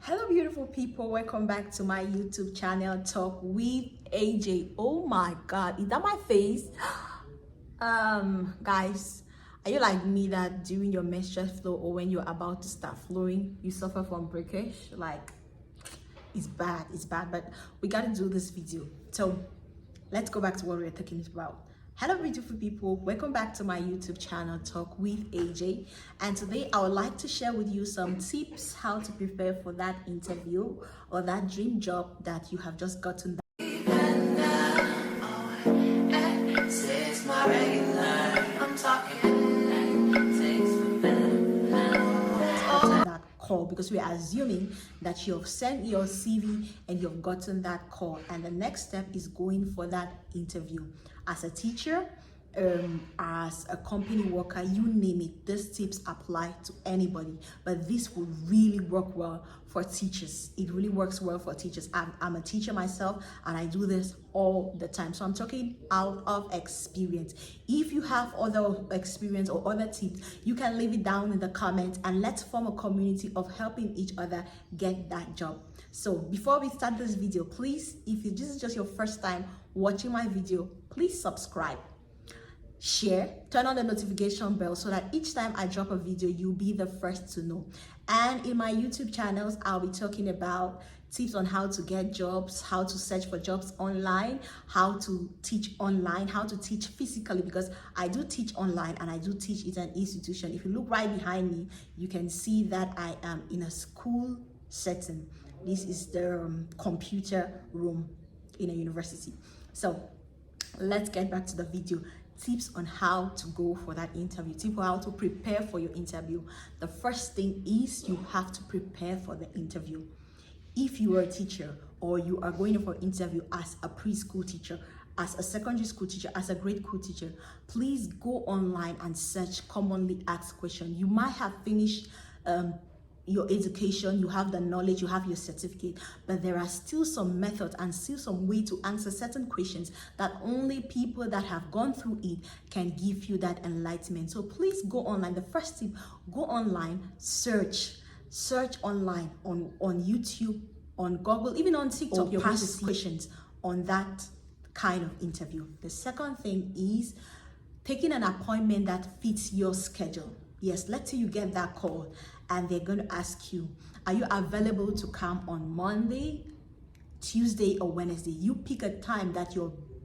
Hello beautiful people, welcome back to my YouTube channel Talk with AJ. Oh my god, is that my face? Guys, are you like me that during your menstrual flow or when you're about to start flowing you suffer from breakage? Like, it's bad, but we gotta do this video. So let's go back to what we were talking about. Hello beautiful people, welcome back to my YouTube channel Talk with AJ, and today I would like to share with you some tips how to prepare for that interview or that dream job that you have just gotten that call, because we are assuming that you have sent your CV and you've gotten that call, and the next step is going for that interview. As a teacher, as a company worker, you name it, these tips apply to anybody, but this will really work well for teachers. It really works well for teachers. I'm a teacher myself and I do this all the time, so I'm talking out of experience. If you have other experience or other tips, you can leave it down in the comments and let's form a community of helping each other get that job. So before we start this video, please, if this is just your first time watching my video, please subscribe, share, turn on the notification bell so that each time I drop a video, you'll be the first to know. And in my YouTube channels, I'll be talking about tips on how to get jobs, how to search for jobs online, how to teach online, how to teach physically, because I do teach online and I do teach at an institution. If you look right behind me, you can see that I am in a school setting. This is the computer room in a university. So let's get back to the video. Tips on how to go for that interview, tips on how to prepare for your interview. The first thing is you have to prepare for the interview. If you are a teacher or you are going for an interview as a preschool teacher, as a secondary school teacher, as a grade school teacher, please go online and search commonly asked questions. You might have finished your education, you have the knowledge, you have your certificate, but there are still some methods and still some way to answer certain questions that only people that have gone through it can give you that enlightenment. So please go online. The first tip, go online, search online on YouTube, on Google, even on TikTok, your past questions on that kind of interview. The second thing is taking an appointment that fits your schedule. Yes, let's say you get that call and they're going to ask you, are you available to come on Monday, Tuesday, or Wednesday? You pick a time that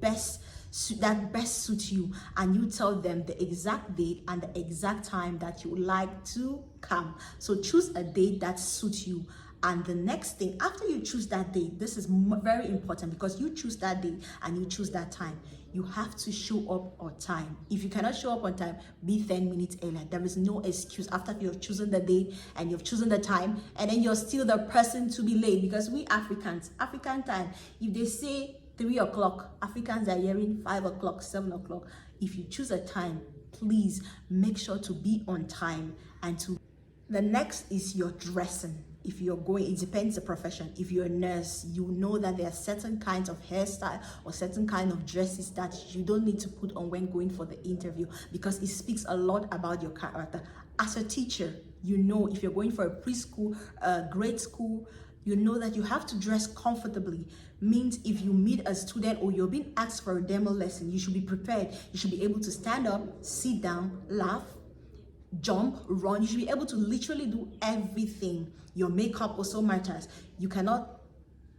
best suits you, and you tell them the exact date and the exact time that you would like to come. So choose a date that suits you. And the next thing, after you choose that date, this is very important, because you choose that date and you choose that time, you have to show up on time. If you cannot show up on time, be 10 minutes earlier. There is no excuse after you've chosen the date and you've chosen the time and then you're still the person to be late, because we African time, if they say 3 o'clock, Africans are hearing 5 o'clock, 7 o'clock. If you choose a time, please make sure to be on time. The next is your dressing. If you're going, it depends the profession. If you're a nurse, you know that there are certain kinds of hairstyle or certain kind of dresses that you don't need to put on when going for the interview, because it speaks a lot about your character. As a teacher, you know, if you're going for a preschool, grade school, you know that you have to dress comfortably. Means if you meet a student or you're being asked for a demo lesson, you should be prepared. You should be able to stand up, sit down, laugh, jump, run. You should be able to literally do everything. Your makeup also matters. You cannot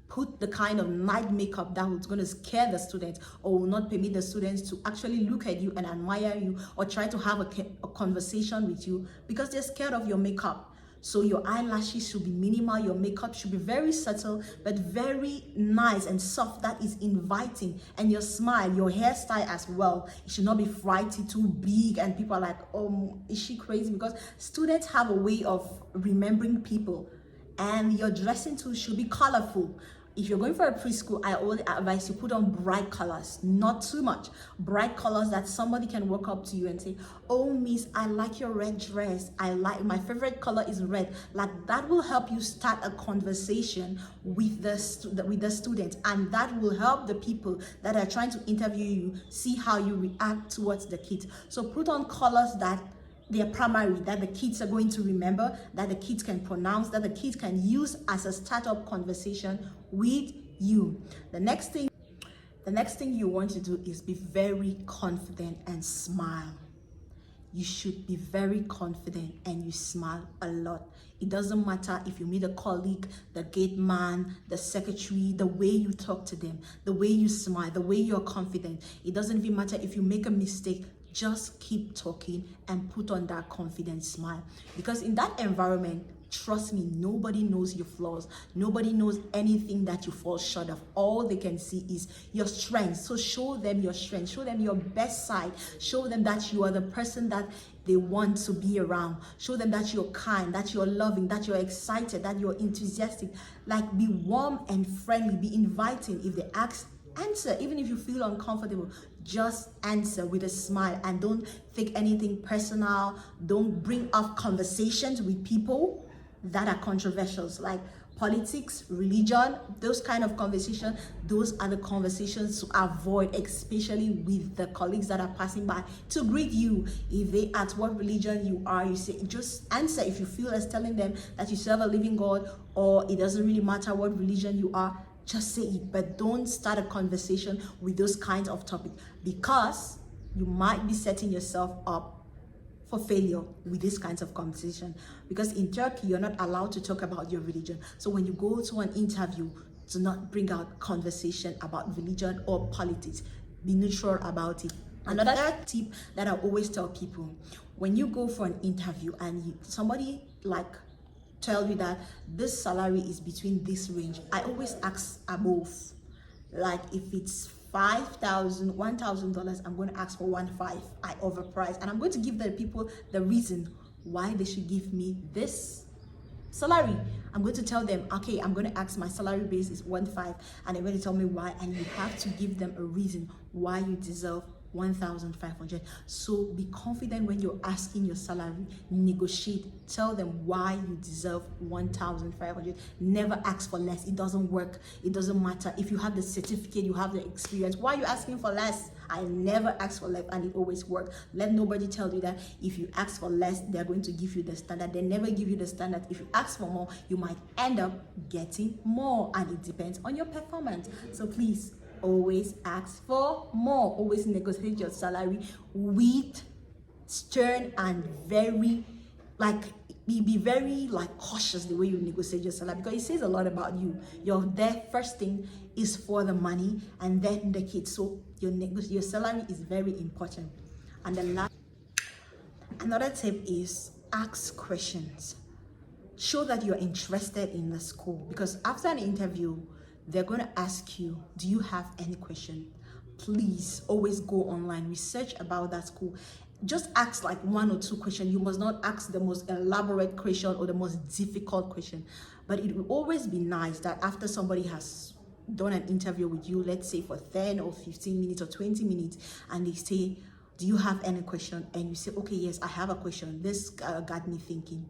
put the kind of night makeup that was going to scare the students or will not permit the students to actually look at you and admire you or try to have a conversation with you, because they're scared of your makeup. So your eyelashes should be minimal, your makeup should be very subtle but very nice and soft, that is inviting. And your smile, your hairstyle as well, it should not be frighty, too big, and people are like, oh, is she crazy? Because students have a way of remembering people, and your dressing too should be colorful. If you're going for a preschool, I always advise you put on bright colors, not too much. Bright colors that somebody can walk up to you and say, oh, miss, I like your red dress. My favorite color is red. Like, that will help you start a conversation with the students, and that will help the people that are trying to interview you see how you react towards the kids. So put on colors that their primary, that the kids are going to remember, that the kids can pronounce, that the kids can use as a startup conversation with you. The next thing you want to do is be very confident and smile. You should be very confident and you smile a lot. It doesn't matter if you meet a colleague, the gate man, the secretary, the way you talk to them, the way you smile, the way you're confident. It doesn't even matter if you make a mistake. Just keep talking and put on that confident smile. Because in that environment, trust me, nobody knows your flaws. Nobody knows anything that you fall short of. All they can see is your strengths. So show them your strength. Show them your best side. Show them that you are the person that they want to be around. Show them that you're kind, that you're loving, that you're excited, that you're enthusiastic. Like, be warm and friendly. Be inviting. If they ask, answer. Even if you feel uncomfortable, just answer with a smile, and don't take anything personal. Don't bring up conversations with people that are controversial, like politics, religion, those kind of conversations. Those are the conversations to avoid, especially with the colleagues that are passing by to greet you. If they ask what religion you are, you say, just answer. If you feel as telling them that you serve a living God, or it doesn't really matter what religion you are, just say it. But don't start a conversation with those kinds of topics, because you might be setting yourself up for failure with these kinds of conversation. Because in Turkey, you're not allowed to talk about your religion. So when you go to an interview, do not bring out conversation about religion or politics. Be neutral about it. Another tip that I always tell people, when you go for an interview and somebody like tell you that this salary is between this range, I always ask above. Like, if it's $5,000, $1,000, I'm going to ask for 1.5. I overprice, and I'm going to give the people the reason why they should give me this salary. I'm going to tell them, okay, I'm going to ask, my salary base is 1.5, and they're going to tell me why, and you have to give them a reason why you deserve 1,500. So be confident when you're asking your salary. Negotiate. Tell them why you deserve 1,500. Never ask for less. It doesn't work. It doesn't matter if you have the certificate, you have the experience. Why are you asking for less? I never ask for less, and it always works. Let nobody tell you that if you ask for less, they're going to give you the standard. They never give you the standard. If you ask for more, you might end up getting more, and it depends on your performance. So please, always ask for more. Always negotiate your salary with stern and very, be very cautious the way you negotiate your salary, because it says a lot about you. Your first thing is for the money, and then the kids. So your salary is very important. And another tip is ask questions. Show that you're interested in the school, because after an interview, they're going to ask you, do you have any question? Please always go online, research about that school. Just ask like 1 or 2 questions. You must not ask the most elaborate question or the most difficult question. But it will always be nice that after somebody has done an interview with you, let's say for 10 or 15 minutes or 20 minutes, and they say, do you have any question? And you say, okay, yes, I have a question. This got me thinking.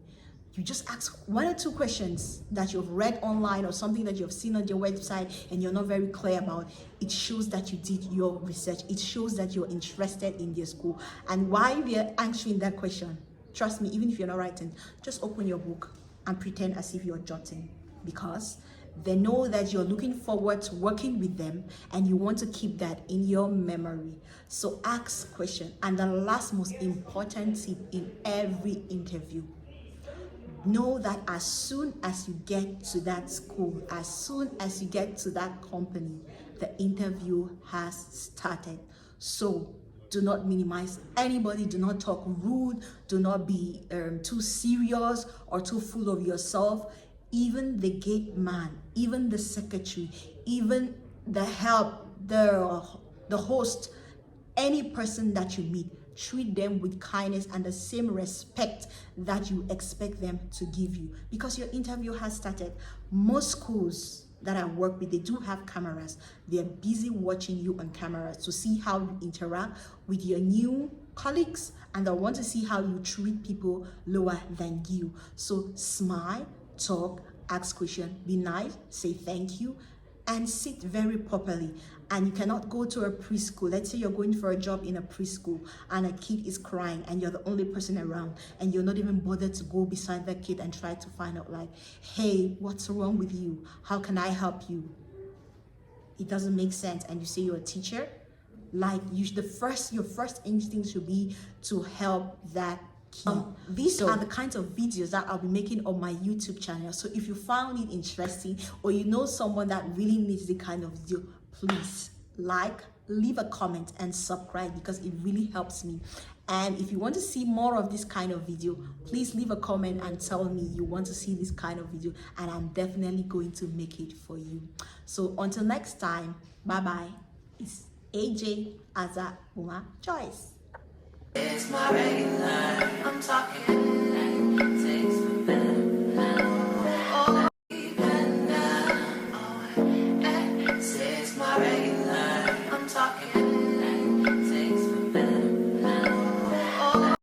You just ask 1 or 2 questions that you've read online or something that you've seen on your website and you're not very clear about. It shows that you did your research. It shows that you're interested in their school. And while they're answering that question, trust me, even if you're not writing, just open your book and pretend as if you're jotting, because they know that you're looking forward to working with them and you want to keep that in your memory. So ask questions. And the last most important tip in every interview, know that as soon as you get to that school, as soon as you get to that company, the interview has started. So do not minimize anybody. Do not talk rude. Do not be too serious or too full of yourself. Even the gate man, even the secretary, even the help, the host, any person that you meet, treat them with kindness and the same respect that you expect them to give you, because your interview has started. Most schools that I work with, they do have cameras. They're busy watching you on cameras to see how you interact with your new colleagues, and they want to see how you treat people lower than you. So smile, talk, ask questions, be nice, say thank you, and sit very properly. And you cannot go to a preschool. Let's say you're going for a job in a preschool and a kid is crying and you're the only person around, and you're not even bothered to go beside that kid and try to find out, like, hey, what's wrong with you? How can I help you? It doesn't make sense. And you say you're a teacher, like, your first instinct should be to help that kid. These are the kinds of videos that I'll be making on my YouTube channel. So if you found it interesting, or you know someone that really needs the kind of video, please leave a comment and subscribe, because it really helps me. And if you want to see more of this kind of video, please leave a comment and tell me you want to see this kind of video, and I'm definitely going to make it for you. So until next time, bye bye. It's AJ Azza Uma Joyce. It's my regular. I'm talking.